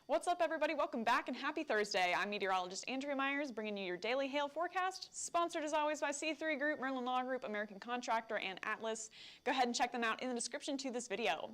What's up, everybody? Welcome back and happy Thursday. I'm meteorologist Andrea Myers, bringing you your daily hail forecast, sponsored as always by C3 Group, Merlin Law Group, American Contractor, and Atlas. Go ahead and check them out in the description to this video.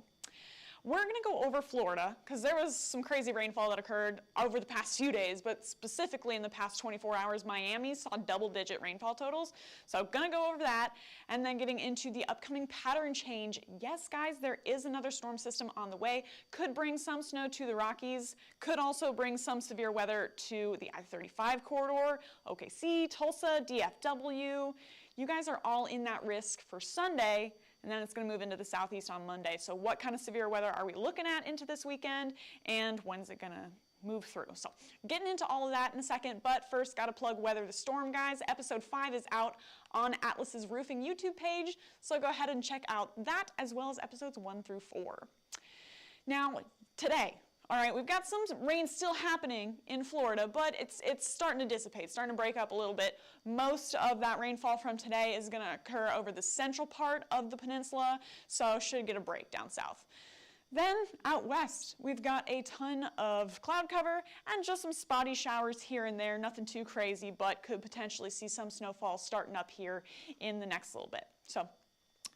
We're going to go over Florida because there was some crazy rainfall that occurred over the past few days, but specifically in the past 24 hours, Miami saw double-digit rainfall totals. So I'm going to go over that and then getting into the upcoming pattern change. Yes, guys, there is another storm system on the way. Could bring some snow to the Rockies. Could also bring some severe weather to the I-35 corridor, OKC, Tulsa, DFW. You guys are all in that risk for Sunday. And then it's going to move into the southeast on Monday. So what kind of severe weather are we looking at into this weekend, and when's it going to move through? So getting into all of that in a second, but first got to plug Weather the Storm, guys. Episode 5 is out on Atlas's Roofing YouTube page, so go ahead and check out that as well as episodes 1 through 4. Now, today, all right, we've got some rain still happening in Florida, but it's starting to dissipate, starting to break up a little bit. Most of that rainfall from today is going to occur over the central part of the peninsula, so should get a break down south. Then out west, we've got a ton of cloud cover and just some spotty showers here and there, nothing too crazy, but could potentially see some snowfall starting up here in the next little bit. So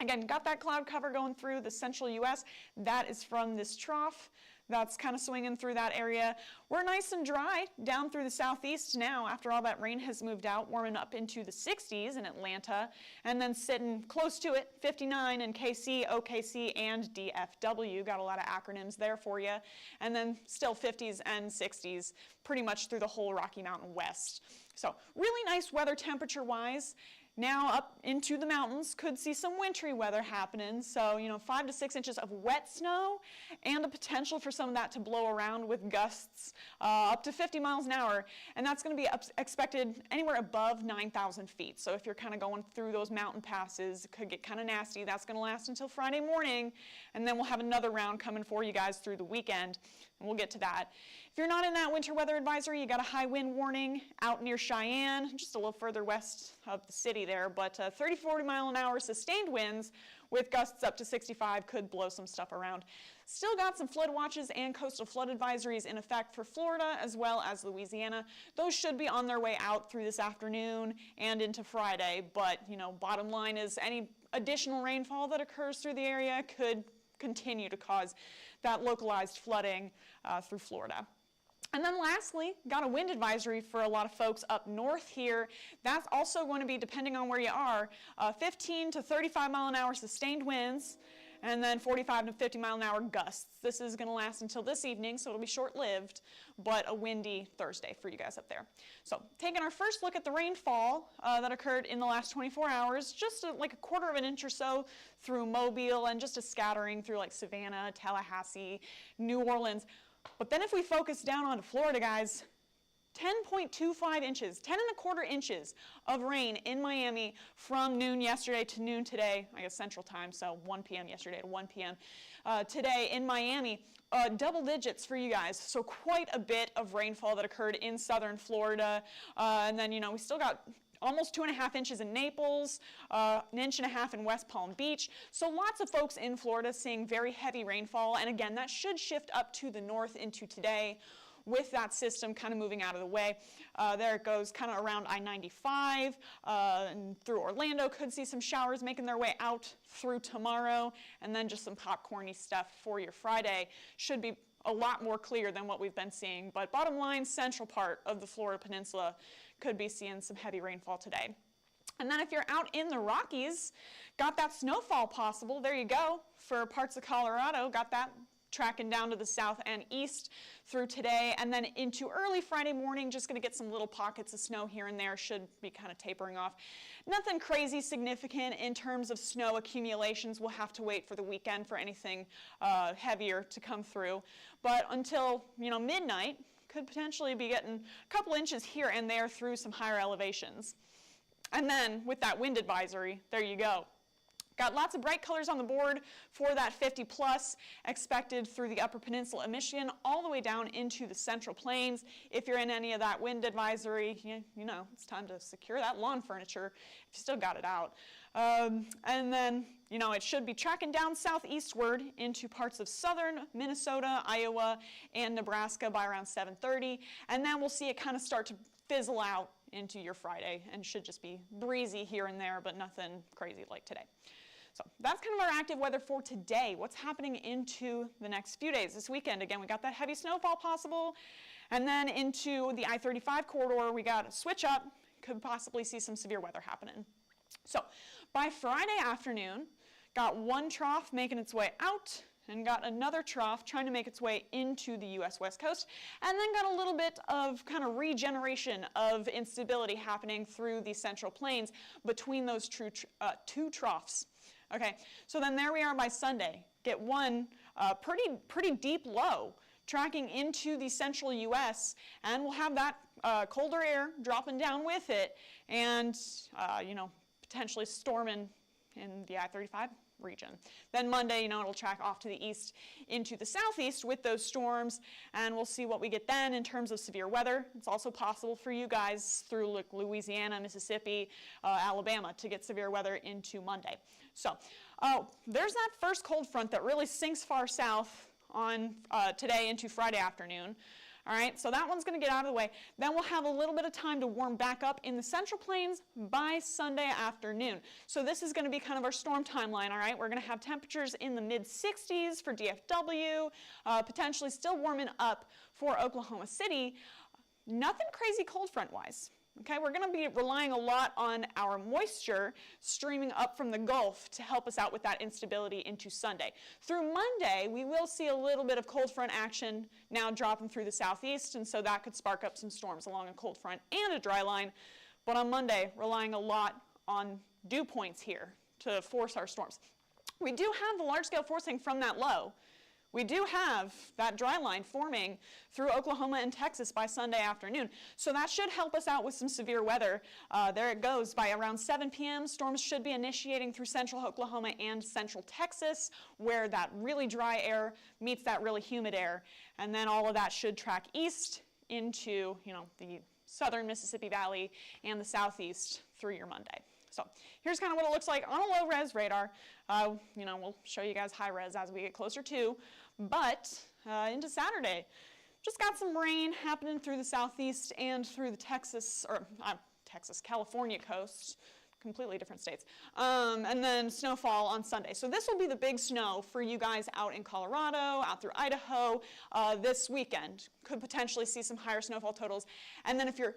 again, got that cloud cover going through the central U.S. That is from this trough. That's kind of swinging through that area. We're nice and dry down through the southeast now after all that rain has moved out, warming up into the 60s in Atlanta, and then sitting close to it, 59 in KC, OKC, and DFW. Got a lot of acronyms there for you. And then still 50s and 60s pretty much through the whole Rocky Mountain West. So really nice weather temperature-wise. Now up into the mountains, could see some wintry weather happening. So, 5 to 6 inches of wet snow and the potential for some of that to blow around with gusts up to 50 miles an hour. And that's going to be expected anywhere above 9,000 feet. So if you're kind of going through those mountain passes, it could get kind of nasty. That's going to last until Friday morning. And then we'll have another round coming for you guys through the weekend. And we'll get to that. If you're not in that winter weather advisory, you got a high wind warning out near Cheyenne, just a little further west of the city there, but 30, 40 mile an hour sustained winds with gusts up to 65 could blow some stuff around. Still got some flood watches and coastal flood advisories in effect for Florida as well as Louisiana. Those should be on their way out through this afternoon and into Friday, but bottom line is any additional rainfall that occurs through the area could continue to cause that localized flooding through Florida. And then lastly, got a wind advisory for a lot of folks up north here. That's also going to be, depending on where you are, 15 to 35 mile an hour sustained winds, and then 45 to 50 mile an hour gusts. This is going to last until this evening, so it'll be short-lived, but a windy Thursday for you guys up there. So taking our first look at the rainfall that occurred in the last 24 hours, just like a quarter of an inch or so through Mobile and just a scattering through like Savannah, Tallahassee, New Orleans. But then if we focus down onto Florida, guys, 10.25 inches, 10.25 inches of rain in Miami from noon yesterday to noon today, I guess Central Time, so 1 p.m. yesterday to 1 p.m. Today in Miami. Double digits for you guys, so quite a bit of rainfall that occurred in southern Florida. And then, we still got almost 2.5 inches in Naples, 1.5 inches in West Palm Beach. So lots of folks in Florida seeing very heavy rainfall. And again, that should shift up to the north into today with that system kind of moving out of the way. There it goes kind of around I-95 and through Orlando. Could see some showers making their way out through tomorrow. And then just some popcorny stuff for your Friday. Should be a lot more clear than what we've been seeing. But bottom line, central part of the Florida Peninsula could be seeing some heavy rainfall today. And then if you're out in the Rockies, got that snowfall possible. There you go. For parts of Colorado, got that tracking down to the south and east through today, and then into early Friday morning, just going to get some little pockets of snow here and there, should be kind of tapering off. Nothing crazy significant in terms of snow accumulations. We'll have to wait for the weekend for anything heavier to come through, but until midnight, could potentially be getting a couple inches here and there through some higher elevations. And then with that wind advisory, there you go. Got lots of bright colors on the board for that 50 plus expected through the Upper Peninsula of Michigan all the way down into the Central Plains. If you're in any of that wind advisory, it's time to secure that lawn furniture if you still got it out. And then, it should be tracking down southeastward into parts of southern Minnesota, Iowa, and Nebraska by around 7:30. And then we'll see it kind of start to fizzle out into your Friday and should just be breezy here and there, but nothing crazy like today. So that's kind of our active weather for today. What's happening into the next few days? This weekend, again, we got that heavy snowfall possible. And then into the I-35 corridor, we got a switch up. Could possibly see some severe weather happening. So by Friday afternoon, got one trough making its way out and got another trough trying to make its way into the U.S. West Coast, and then got a little bit of kind of regeneration of instability happening through the Central Plains between those two troughs. Okay, so then there we are by Sunday. Get one pretty deep low tracking into the central U.S., and we'll have that colder air dropping down with it, and potentially storming in the I-35 region. Then Monday, it'll track off to the east into the southeast with those storms, and we'll see what we get then in terms of severe weather. It's also possible for you guys through Louisiana, Mississippi, Alabama to get severe weather into Monday. So there's that first cold front that really sinks far south on today into Friday afternoon. All right, so that one's going to get out of the way. Then we'll have a little bit of time to warm back up in the Central Plains by Sunday afternoon. So this is going to be kind of our storm timeline, all right? We're going to have temperatures in the mid-60s for DFW, potentially still warming up for Oklahoma City. Nothing crazy cold front-wise. Okay, we're going to be relying a lot on our moisture streaming up from the Gulf to help us out with that instability into Sunday. Through Monday, we will see a little bit of cold front action now dropping through the southeast, and so that could spark up some storms along a cold front and a dry line. But on Monday, relying a lot on dew points here to force our storms. We do have the large-scale forcing from that low. We do have that dry line forming through Oklahoma and Texas by Sunday afternoon. So that should help us out with some severe weather. There it goes. By around 7 p.m., storms should be initiating through central Oklahoma and central Texas, where that really dry air meets that really humid air. And then all of that should track east into, the southern Mississippi Valley and the southeast through your Monday. So here's kind of what it looks like on a low-res radar. We'll show you guys high-res as we get closer to. But into Saturday, just got some rain happening through the southeast and through the California coast. Completely different states. And then snowfall on Sunday. So this will be the big snow for you guys out in Colorado, out through Idaho this weekend. Could potentially see some higher snowfall totals. And then if you're,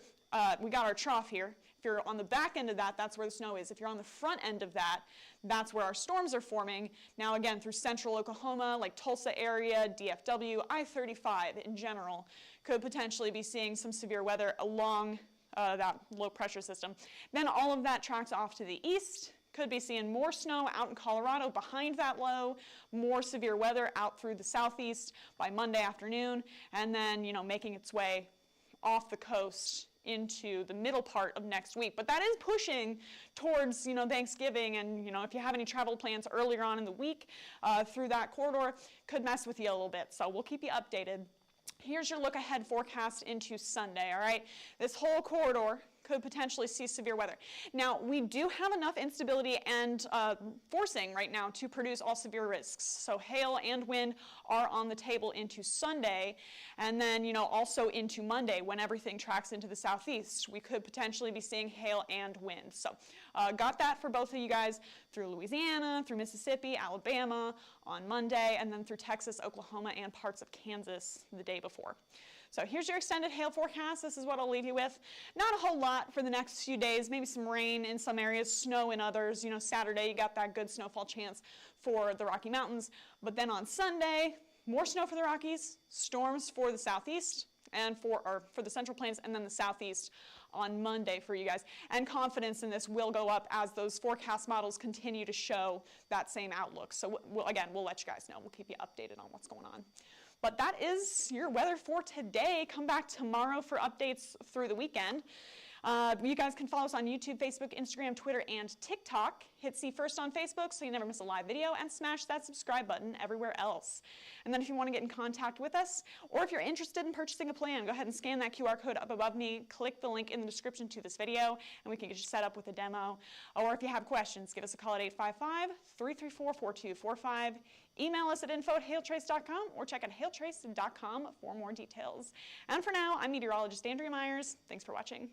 we got our trough here. If you're on the back end of that, that's where the snow is. If you're on the front end of that, that's where our storms are forming. Now again, through central Oklahoma, like Tulsa area, DFW, I-35 in general, could potentially be seeing some severe weather along that low pressure system. Then all of that tracks off to the east. Could be seeing more snow out in Colorado behind that low, more severe weather out through the southeast by Monday afternoon, and then, making its way off the coast into the middle part of next week. But that is pushing towards, Thanksgiving, and, if you have any travel plans earlier on in the week through that corridor, could mess with you a little bit. So we'll keep you updated. Here's your look ahead forecast into Sunday, all right? This whole corridor could potentially see severe weather. Now, we do have enough instability and forcing right now to produce all severe risks. So hail and wind are on the table into Sunday, and then, also into Monday when everything tracks into the southeast. We could potentially be seeing hail and wind. So got that for both of you guys through Louisiana, through Mississippi, Alabama on Monday, and then through Texas, Oklahoma, and parts of Kansas the day before. So here's your extended hail forecast. This is what I'll leave you with. Not a whole lot for the next few days, maybe some rain in some areas, snow in others. Saturday you got that good snowfall chance for the Rocky Mountains. But then on Sunday, more snow for the Rockies, storms for the southeast, and for the Central Plains, and then the southeast on Monday for you guys. And confidence in this will go up as those forecast models continue to show that same outlook. So we'll let you guys know. We'll keep you updated on what's going on. But that is your weather for today. Come back tomorrow for updates through the weekend. You guys can follow us on YouTube, Facebook, Instagram, Twitter, and TikTok. Hit See First on Facebook so you never miss a live video, and smash that subscribe button everywhere else. And then if you want to get in contact with us, or if you're interested in purchasing a plan, go ahead and scan that QR code up above me, click the link in the description to this video, and we can get you set up with a demo. Or if you have questions, give us a call at 855-334-4245. Email us at info@hailtrace.com, or check out hailtrace.com for more details. And for now, I'm meteorologist Andrea Myers. Thanks for watching.